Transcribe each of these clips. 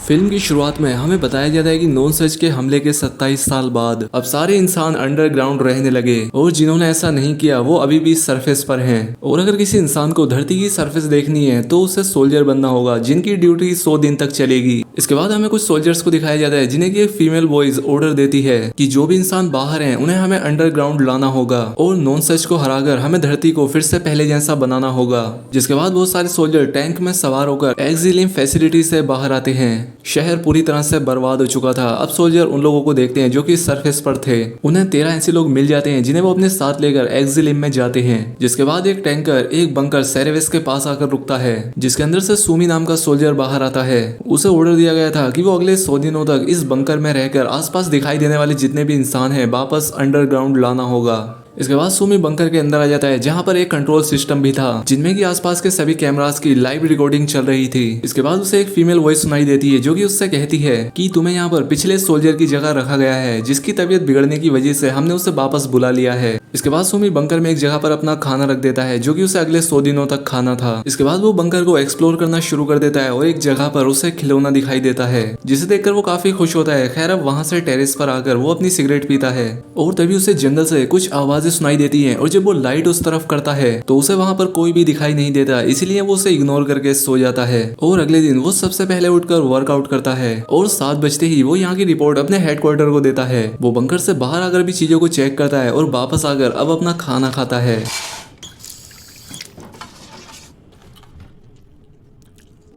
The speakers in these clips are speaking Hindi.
फिल्म की शुरुआत में हमें बताया जाता है कि नॉन सच के हमले के 27 साल बाद अब सारे इंसान अंडरग्राउंड रहने लगे और जिन्होंने ऐसा नहीं किया वो अभी भी सरफेस पर हैं। और अगर किसी इंसान को धरती की सरफेस देखनी है तो उसे सोल्जर बनना होगा जिनकी ड्यूटी 100 दिन तक चलेगी। इसके बाद हमें कुछ सोल्जर्स को दिखाया जाता है जिन्हें की एक फीमेल वॉइस ऑर्डर देती है कि जो भी इंसान बाहर हैं उन्हें हमें अंडरग्राउंड लाना होगा और नॉन सच को हराकर हमें धरती को फिर से पहले जैसा बनाना होगा। जिसके बाद बहुत सारे सोल्जर टैंक में सवार होकर एक्सिलियम फैसिलिटी से बाहर आते हैं। शहर पूरी तरह से बर्बाद हो चुका था। अब सोल्जर उन लोगों को देखते हैं जो कि सरफेस पर थे। उन्हें 13 ऐसे लोग मिल जाते हैं जिन्हें वो अपने साथ लेकर एक्सिलियम में जाते हैं। जिसके बाद एक टैंकर एक बंकर सेरेविस के पास आकर रुकता है जिसके अंदर से सुमी नाम का सोल्जर बाहर आता है। उसे ऑर्डर दिया गया था कि वो अगले 100 दिनों तक इस बंकर में रहकर आसपास दिखाई देने वाले जितने भी इंसान हैं वापस अंडरग्राउंड लाना होगा। इसके बाद सुमी बंकर के अंदर आ जाता है जहां पर एक कंट्रोल सिस्टम भी था जिनमें कि आसपास के सभी कैमरास की लाइव रिकॉर्डिंग चल रही थी। इसके बाद उसे एक फीमेल वॉइस सुनाई देती है जो कि उससे कहती है कि तुम्हें यहाँ पर पिछले सोल्जर की जगह रखा गया है जिसकी तबीयत बिगड़ने की वजह से हमने उसे वापस बुला लिया है। इसके बाद सुमी बंकर में एक जगह पर अपना खाना रख देता है जो कि उसे अगले 100 दिनों तक खाना था। इसके बाद वो बंकर को एक्सप्लोर करना शुरू कर देता है और एक जगह पर उसे खिलौना दिखाई देता है जिसे देखकर वो काफी खुश होता है। खैर अब वहां से टेरेस पर आकर वो अपनी सिगरेट पीता है और तभी उसे जंगल से कुछ आवाजें सुनाई देती है और जब वो लाइट उस तरफ करता है तो उसे वहां पर कोई भी दिखाई नहीं देता, इसलिए वो उसे इग्नोर करके सो जाता है। और अगले दिन वो सबसे पहले उठकर वर्कआउट करता है और 7 बजते ही वो यहाँ की रिपोर्ट अपने हेडक्वार्टर को देता है। वो बंकर से बाहर आकर भी चीजों को चेक करता है और वापस आकर अब अपना खाना खाता है।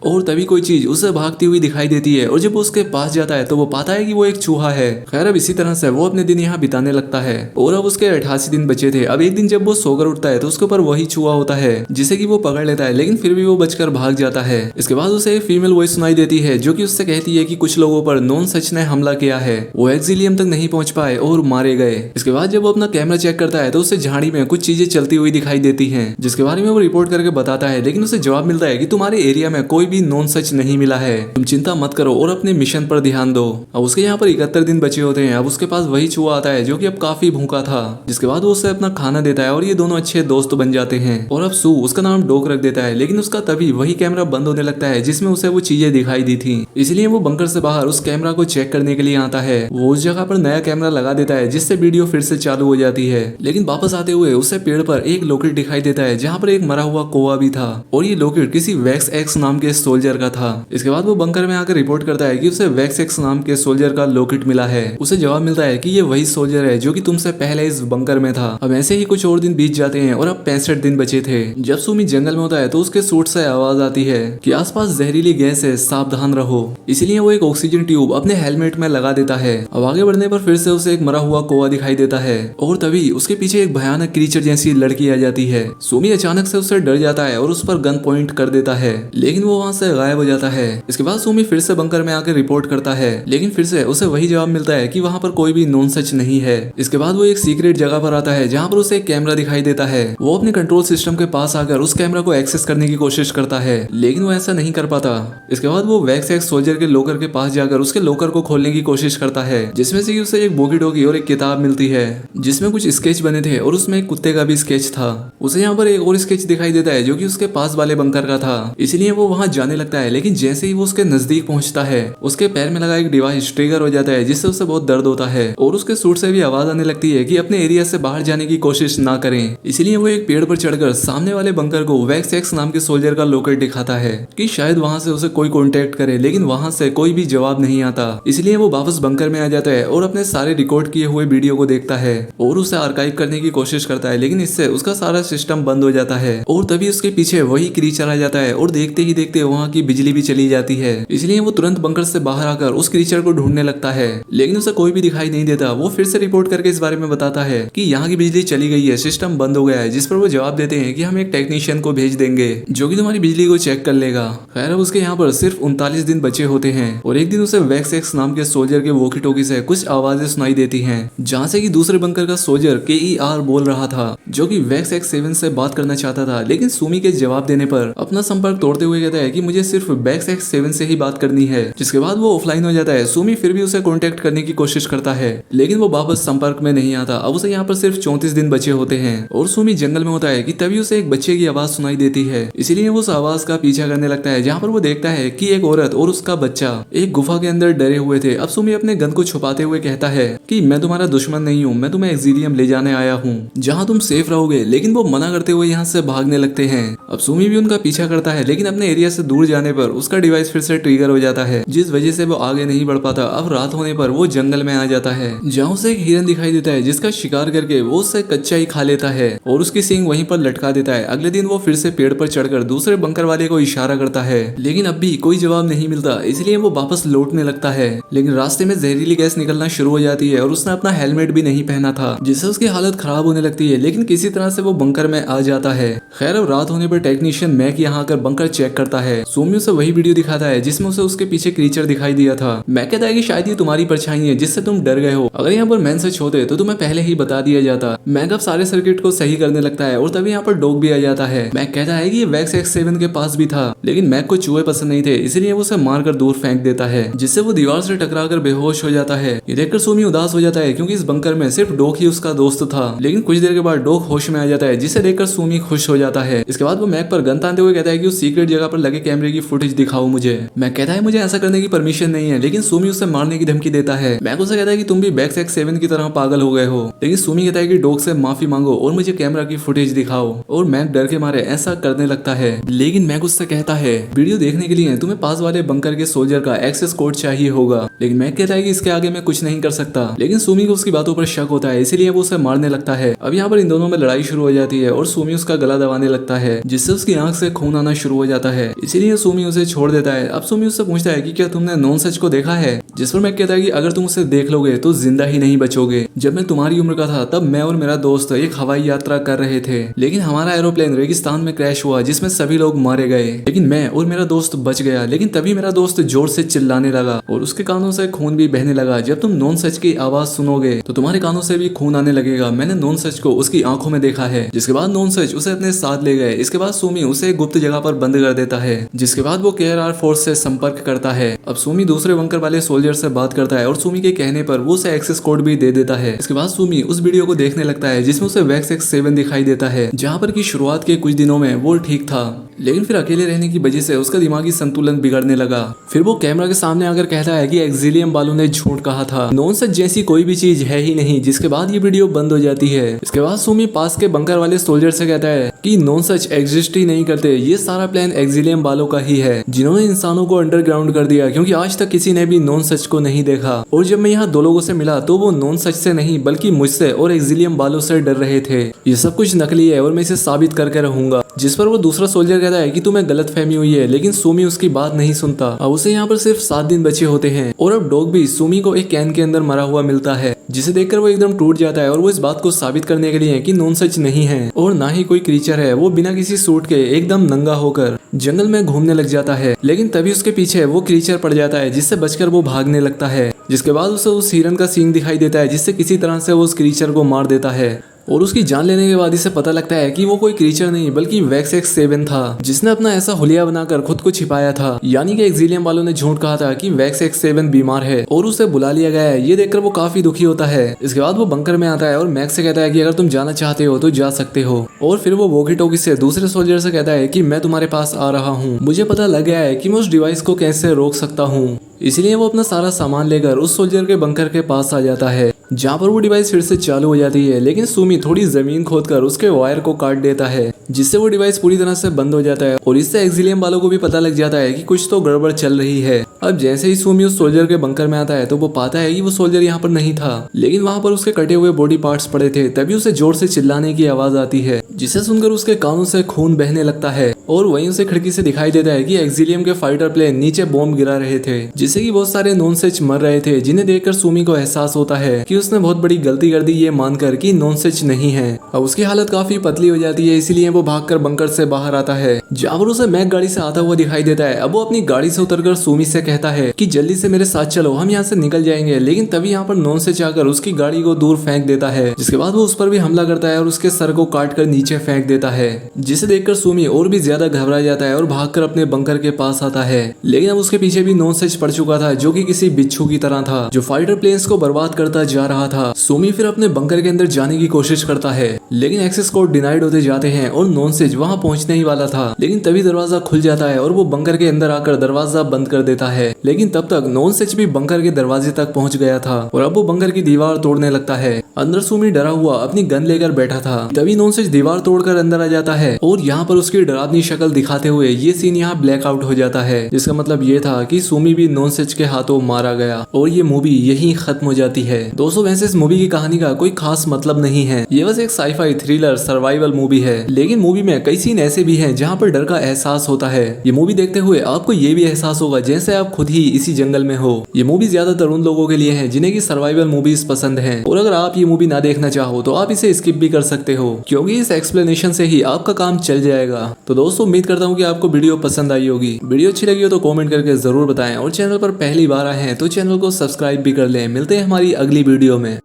और तभी कोई चीज उसे भागती हुई दिखाई देती है और जब वो उसके पास जाता है तो वो पाता है कि वो एक चूहा है। खैर अब इसी तरह से वो अपने दिन यहाँ बिताने लगता है और अब उसके 88 दिन बचे थे। अब एक दिन जब वो सोकर उठता है तो उसके ऊपर वही चूहा होता है जिसे कि वो पकड़ लेता है, लेकिन फिर भी वो बचकर भाग जाता है। इसके बाद उसे एक फीमेल वॉइस सुनाई देती है जो कि उससे कहती है कि कुछ लोगों पर नॉन सच ने हमला किया है, वो एक्सिलियम तक नहीं पहुंच पाए और मारे गए। इसके बाद जब वो अपना कैमरा चेक करता है तो उसे झाड़ी में कुछ चीजें चलती हुई दिखाई देती है जिसके बारे में वो रिपोर्ट करके बताता है, लेकिन उसे जवाब मिलता है कि तुम्हारे एरिया में कोई नॉन सच नहीं मिला है, तुम चिंता मत करो और अपने मिशन पर ध्यान दो। अब उसके यहाँ पर 71 दिन बचे होते हैं। अब उसके पास वही चूहा आता है जो कि अब काफी भूखा था। जिसके बाद वो उसे अपना खाना देता है और ये दोनों अच्छे दोस्त बन जाते हैं। और अब सू उसका नाम डॉग रख देता है, लेकिन उसका तभी वही कैमरा बंद होने लगता है जिसमें उसे वो चीजें दिखाई दी थी। इसलिए वो बंकर से बाहर उस कैमरा को चेक करने के लिए आता है। वो उस जगह पर नया कैमरा लगा देता है जिससे वीडियो फिर से चालू हो जाती है। लेकिन वापस आते हुए उसे पेड़ पर एक लॉकेट दिखाई देता है जहाँ पर एक मरा हुआ कौवा भी था और ये लॉकेट किसी वैक्स एक्स नाम के सोल्जर का था। इसके बाद वो बंकर में आकर रिपोर्ट करता है कि उसे वैक्स एक्स नाम के सोल्जर का लॉकेट मिला है। उसे जवाब मिलता है कि ये वही सोल्जर है जो कि तुमसे पहले इस बंकर में था। अब ऐसे ही कुछ और दिन बीत जाते हैं और अब 65 दिन बचे थे। जब सुमी जंगल में होता है तो उसके सूट से आवाज आती है कि आसपास जहरीली गैस है, सावधान रहो। इसलिए वो एक ऑक्सीजन ट्यूब अपने हेलमेट में लगा देता है। अब आगे बढ़ने पर फिर से उसे एक मरा हुआ कौवा दिखाई देता है और तभी उसके पीछे एक भयानक क्रीचर जैसी लड़की आ जाती है। सुमी अचानक से उससे डर जाता है और उस पर गन पॉइंट कर देता है, लेकिन वो वहां से गायब हो जाता है। इसके बाद सुमी फिर से बंकर में आकर रिपोर्ट करता है, लेकिन फिर से उसे वही जवाब मिलता है कि वहां पर कोई भी नॉन सच नहीं है। इसके बाद वो एक सीक्रेट जगह पर आता है जहां पर उसे एक कैमरा दिखाई देता है। वो अपने कंट्रोल सिस्टम के पास आकर उस कैमरा को एक्सेस करने की कोशिश करता है, लेकिन वो ऐसा नहीं कर पाता। इसके बाद वो वैक्स एक्स सोल्जर के लॉकर के पास जाकर उसके लॉकर को खोलने की कोशिश करता है जिसमें से उसे एक बोगी डोगी और एक किताब मिलती है जिसमें कुछ स्केच बने थे और उसमें एक कुत्ते का भी स्केच था। उसे यहाँ पर एक और स्केच दिखाई देता है जो कि उसके पास वाले बंकर का था, इसलिए वो वहां जाने लगता है। लेकिन जैसे ही वो उसके नजदीक पहुंचता है उसके पैर में लगा एक डिवाइस ट्रिगर हो जाता है जिससे उसे बहुत दर्द होता है और उसके सूट से भी आवाज आने लगती है कि अपने एरिया से बाहर जाने की कोशिश ना करें। इसलिए वो एक पेड़ पर चढ़कर सामने वाले बंकर को वैक्स एक्स नाम के सोल्जर का लोकेट दिखाता है कि शायद वहां से उसे कोई कांटेक्ट करे, लेकिन वहां से कोई भी जवाब नहीं आता। इसलिए वो वापस बंकर में आ जाता है और अपने सारे रिकॉर्ड किए हुए वीडियो को देखता है और उसे आर्काइव करने की कोशिश करता है, लेकिन इससे उसका सारा सिस्टम बंद हो जाता है। और तभी उसके पीछे वही क्रीचर आ जाता है और देखते ही देखते वहां की बिजली भी चली जाती है। इसलिए वो तुरंत बंकर से बाहर आकर उस क्रीचर को ढूंढने लगता है, लेकिन उसे कोई भी दिखाई नहीं देता। वो फिर से रिपोर्ट करके इस बारे में बताता है कि यहाँ की बिजली चली गई है, सिस्टम बंद हो गया है, जिस पर वो जवाब देते हैं कि हम एक टेक्नीशियन को भेज देंगे जो कि तुम्हारी बिजली को चेक कर लेगा। खैर अब उसके यहाँ पर सिर्फ 39 दिन बचे होते हैं और एक दिन उसे वैक्स एक्स नाम के सोल्जर के वॉकी टॉकी से कुछ आवाजें सुनाई देती हैं जहाँ से कि दूसरे बंकर का सोल्जर KER बोल रहा था जो कि वैक्स एक्स 7 से बात करना चाहता था, लेकिन सुमी के जवाब देने पर अपना संपर्क तोड़ते हुए कहता है कि मुझे सिर्फ बैक्स X7 से ही बात करनी है। जिसके बाद वो ऑफलाइन हो जाता है। सुमी फिर भी उसे कांटेक्ट करने की कोशिश करता है लेकिन वो वापस संपर्क में नहीं आता। अब उसे यहाँ पर सिर्फ 34 दिन बचे होते हैं और सुमी जंगल में होता है कि तभी उसे एक बच्चे की आवाज सुनाई देती है। इसीलिए वो उस आवाज का पीछा करने लगता है जहाँ पर वो देखता है कि एक औरत और उसका बच्चा एक गुफा के अंदर डरे हुए थे। अब सुमी अपने गन को छुपाते हुए कहता है कि मैं तुम्हारा दुश्मन नहीं हूँ, मैं तुम्हें एक्सिलियम ले जाने आया हूँ जहाँ तुम सेफ रहोगे। लेकिन वो मना करते हुए यहाँ से भागने लगते हैं। अब सुमी भी उनका पीछा करता है लेकिन अपने एरिया से दूर जाने पर उसका डिवाइस फिर से ट्रिगर हो जाता है जिस वजह से वो आगे नहीं बढ़ पाता। अब रात होने पर वो जंगल में आ जाता है जहाँ उसे एक हिरन दिखाई देता है जिसका शिकार करके वो उससे कच्चा ही खा लेता है और उसकी सींग वहीं पर लटका देता है। अगले दिन वो फिर से पेड़ पर चढ़कर दूसरे बंकर वाले को इशारा करता है लेकिन अब भी कोई जवाब नहीं मिलता। इसलिए वो वापस लौटने लगता है लेकिन रास्ते में जहरीली गैस निकलना शुरू हो जाती है और उसने अपना हेलमेट भी नहीं पहना था जिससे उसकी हालत खराब होने लगती है। लेकिन किसी तरह से वो बंकर में आ जाता है। खैर अब रात होने पर टेक्नीशियन मैक यहाँ आकर बंकर चेक करता है। सुमी उसे वही वीडियो दिखाता है जिसमें उसे उसके पीछे क्रीचर दिखाई दिया था। मैक कहता है कि शायद ये तुम्हारी परछाई है जिससे तुम डर गए हो। अगर यहाँ पर मैन सच होते तो तुम्हें पहले ही बता दिया जाता। मैक अब सारे सर्किट को सही करने लगता है और तभी यहाँ पर डॉग भी आ जाता है। मैक कहता है कि ये वैक्स X7 के पास भी था लेकिन मैक को चूहे पसंद नहीं थे इसलिए वो उसे मारकर दूर फेंक देता है जिससे वो दीवार से टकराकर बेहोश हो जाता है। ये देखकर सुमी उदास हो जाता है क्योंकि इस बंकर में सिर्फ डॉग ही उसका दोस्त था। लेकिन कुछ देर के बाद डॉग होश में आ जाता है जिसे देखकर सुमी खुश हो जाता है। इसके बाद वो मैक पर गन तानते हुए कहता है कि उस सीक्रेट जगह पर लगे कैमरे की फुटेज दिखाओ मुझे। मैक कहता है मुझे ऐसा करने की परमिशन नहीं है लेकिन सुमी उसे मारने की धमकी देता है। मैक उसे कहता है कि तुम भी बैक्स X7 की तरह पागल हो गए हो। लेकिन सुमी कहता है कि डॉग से माफी मांगो और मुझे कैमरा की फुटेज दिखाओ और मैक डर के मारे ऐसा करने लगता है। लेकिन मैक उससे कहता है वीडियो देखने के लिए तुम्हें पास वाले बंकर के सोल्जर का एक्सेस कोड चाहिए होगा। लेकिन मैक कहता है कि इसके आगे मैं कुछ नहीं कर सकता। लेकिन सुमी को उसकी बातों पर शक होता है इसलिए वो उसे मारने लगता है। अब यहाँ पर इन दोनों में लड़ाई शुरू हो जाती है और सुमी उसका गला दबाने लगता है जिससे उसकी आंख से खून आना शुरू हो जाता है। इसीलिए सुमी उसे छोड़ देता है। अब सुमी उससे पूछता है कि क्या तुमने नॉन सच को देखा है, जिस पर मैक कहता है कि अगर तुम उसे देख लोगे तो जिंदा ही नहीं बचोगे। जब मैं तुम्हारी उम्र का था तब मैं और मेरा दोस्त एक हवाई यात्रा कर रहे थे लेकिन हमारा एरोप्लेन रेगिस्तान में क्रैश हुआ जिसमें सभी लोग मारे गए लेकिन मैं और मेरा दोस्त बच गया। लेकिन तभी मेरा दोस्त जोर से चिल्लाने लगा और उसके कानों से खून भी बहने लगा। जब तुम नॉन सच की आवाज सुनोगे तो तुम्हारे कानों से भी खून आने लगेगा। मैंने नॉन सच को उसकी आंखों में देखा है। जिसके बाद नॉन सच उसे अपने साथ ले गए। इसके बाद सुमी उसे एक गुप्त जगह पर बंद कर देता है जिसके बाद वो KRR फोर्स से संपर्क करता है। अब सुमी दूसरे बंकर वाले सोल्जर से बात करता है और सुमी के कहने पर वो उसे एक्सेस कोड भी दे देता है। इसके बाद सुमी उस वीडियो को देखने लगता है जिसमें उसे वैक्स X7 दिखाई देता है जहाँ पर की शुरुआत के कुछ दिनों में वो ठीक था लेकिन फिर अकेले रहने की वजह से उसका दिमागी संतुलन बिगड़ने लगा। फिर वो कैमरा के सामने आकर कहता है कि एक्सिलियम वालों ने झूठ कहा था, नॉन सच जैसी कोई भी चीज है ही नहीं। जिसके बाद ये वीडियो बंद हो जाती है। इसके बाद सुमी पास के बंकर वाले सोल्जर से कहता है कि नॉन सच एग्जिस्ट ही नहीं करते, ये सारा प्लान एक्सिलियम वालों का ही है जिन्होंने इंसानों को अंडरग्राउंड कर दिया क्योंकि आज तक किसी ने भी नॉन सच को नहीं देखा। और जब मैं यहाँ 2 लोगों से मिला तो वो नॉन सच से नहीं बल्कि मुझसे और एक्सिलियम वालों से डर रहे थे। ये सब कुछ नकली है और मैं इसे साबित करके रहूंगा। जिस पर वो दूसरा सोल्जर कहता है कि तुम्हें गलतफहमी हुई है। लेकिन सुमी उसकी बात नहीं सुनता। अब उसे यहाँ पर सिर्फ 7 दिन बचे होते हैं और अब डॉग भी सुमी को एक कैन के अंदर मरा हुआ मिलता है जिसे देखकर वो एकदम टूट जाता है और वो इस बात को साबित करने के लिए कि नॉन सच नहीं है और ना ही कोई क्रीचर है। वो बिना किसी सूट के एकदम नंगा होकर जंगल में घूमने लग जाता है। लेकिन तभी उसके पीछे वो क्रीचर पड़ जाता है जिससे बचकर वो भागने लगता है। जिसके बाद उसे उस हिरन का सींग दिखाई देता है जिससे किसी तरह से वो उस क्रीचर को मार देता है और उसकी जान लेने के बाद इसे पता लगता है कि वो कोई क्रीचर नहीं बल्कि वैक्स X7 था जिसने अपना ऐसा हुलिया बनाकर खुद को छिपाया था। यानी कि एक्सिलियम वालों ने झूठ कहा था कि वैक्स X7 बीमार है और उसे बुला लिया गया है। ये देखकर वो काफी दुखी होता है। इसके बाद वो बंकर में आता है और मैक्स से कहता है कि अगर तुम जाना चाहते हो तो जा सकते हो। और फिर वो वॉकी टॉकी से दूसरे सोल्जर से कहता है कि मैं तुम्हारे पास आ रहा हूँ, मुझे पता लग गया है कि मैं उस डिवाइस को कैसे रोक सकता हूँ। इसलिए वो अपना सारा सामान लेकर उस सोल्जर के बंकर के पास आ जाता है जहाँ पर वो डिवाइस फिर से चालू हो जाती है। लेकिन सुमी थोड़ी जमीन खोदकर उसके वायर को काट देता है जिससे वो डिवाइस पूरी तरह से बंद हो जाता है और इससे एक्सिलियम वालों को भी पता लग जाता है कि कुछ तो गड़बड़ चल रही है। अब जैसे ही सुमी उस सोल्जर के बंकर में आता है तो वो पाता है कि वो सोल्जर यहाँ पर नहीं था लेकिन वहाँ पर उसके कटे हुए बॉडी पार्ट्स पड़े थे। तभी उसे जोर से चिल्लाने की आवाज आती है जिसे सुनकर उसके कानों से खून बहने लगता है और वहीं उसे खिड़की से दिखाई देता है कि एक्सिलियम के फाइटर प्लेन नीचे बॉम्ब गिरा रहे थे जिससे कि बहुत सारे नॉन सच मर रहे थे जिन्हें देखकर सुमी को एहसास होता है कि उसने बहुत बड़ी गलती कर दी ये मानकर कि नॉन सच नहीं है। अब उसकी हालत काफी पतली हो जाती है इसीलिए वो भागकर बंकर से बाहर आता है जहाँ पर उसे मैक गाड़ी से आता हुआ दिखाई देता है। अब वो अपनी गाड़ी से उतरकर सुमी से कहता है कि जल्दी से मेरे साथ चलो, हम यहाँ से निकल जाएंगे। लेकिन तभी यहाँ पर नॉन सच आकर उसकी गाड़ी को दूर फेंक देता है जिसके बाद वो उस पर भी हमला करता है और उसके सर को काट कर नीचे फेंक देता है जिसे देखकर सुमी और भी ज्यादा घबरा जाता है और भागकर अपने बंकर के पास आता है। लेकिन अब उसके पीछे भी नॉन सच पड़ चुका था जो कि किसी बिच्छू की तरह था जो फाइटर प्लेन्स को बर्बाद करता जा रहा था। सुमी फिर अपने बंकर के अंदर जाने की कोशिश करता है लेकिन एक्सेस कोड डिनाइड होते जाते हैं और नॉन सच वहां पहुंचने ही वाला था। लेकिन तभी दरवाजा खुल जाता है और वो बंकर के अंदर आकर दरवाजा बंद कर देता है। लेकिन तब तक नॉन सच भी बंकर के दरवाजे तक पहुंच गया था और अब वो बंकर की दीवार तोड़ने लगता है। अंदर सुमी डरा हुआ अपनी गन लेकर बैठा था। तभी नॉन सच दीवार तोड़कर अंदर आ जाता है और यहाँ पर उसकी डरावनी शक्ल दिखाते हुए ये सीन यहाँ ब्लैक आउट हो जाता है, जिसका मतलब ये था कि सुमी भी नॉन सच के हाथों मारा गया और ये मूवी यहीं खत्म हो जाती है। दोस्तों वैसे इस मूवी की कहानी का कोई खास मतलब नहीं है, ये बस एक साईफाई थ्रिलर सर्वाइवल मूवी है। लेकिन मूवी में कई सीन ऐसे भी हैं जहाँ पर डर का एहसास होता है। ये मूवी देखते हुए आपको ये भी एहसास होगा जैसे आप खुद ही इसी जंगल में हो। ये मूवी ज्यादातर उन लोगों के लिए है जिन्हें की सर्वाइवल मूवीज पसंद है और अगर आप ये मूवी ना देखना चाहो तो आप इसे स्किप भी कर सकते हो क्योंकि इस एक्सप्लेनेशन से ही आपका काम चल जाएगा। तो दोस्तों उम्मीद करता हूँ कि आपको वीडियो पसंद आई होगी। वीडियो अच्छी लगी हो तो कमेंट करके जरूर बताएं और चैनल पर पहली बार आए हैं तो चैनल को सब्सक्राइब भी कर लें। मिलते हैं हमारी अगली वीडियो में।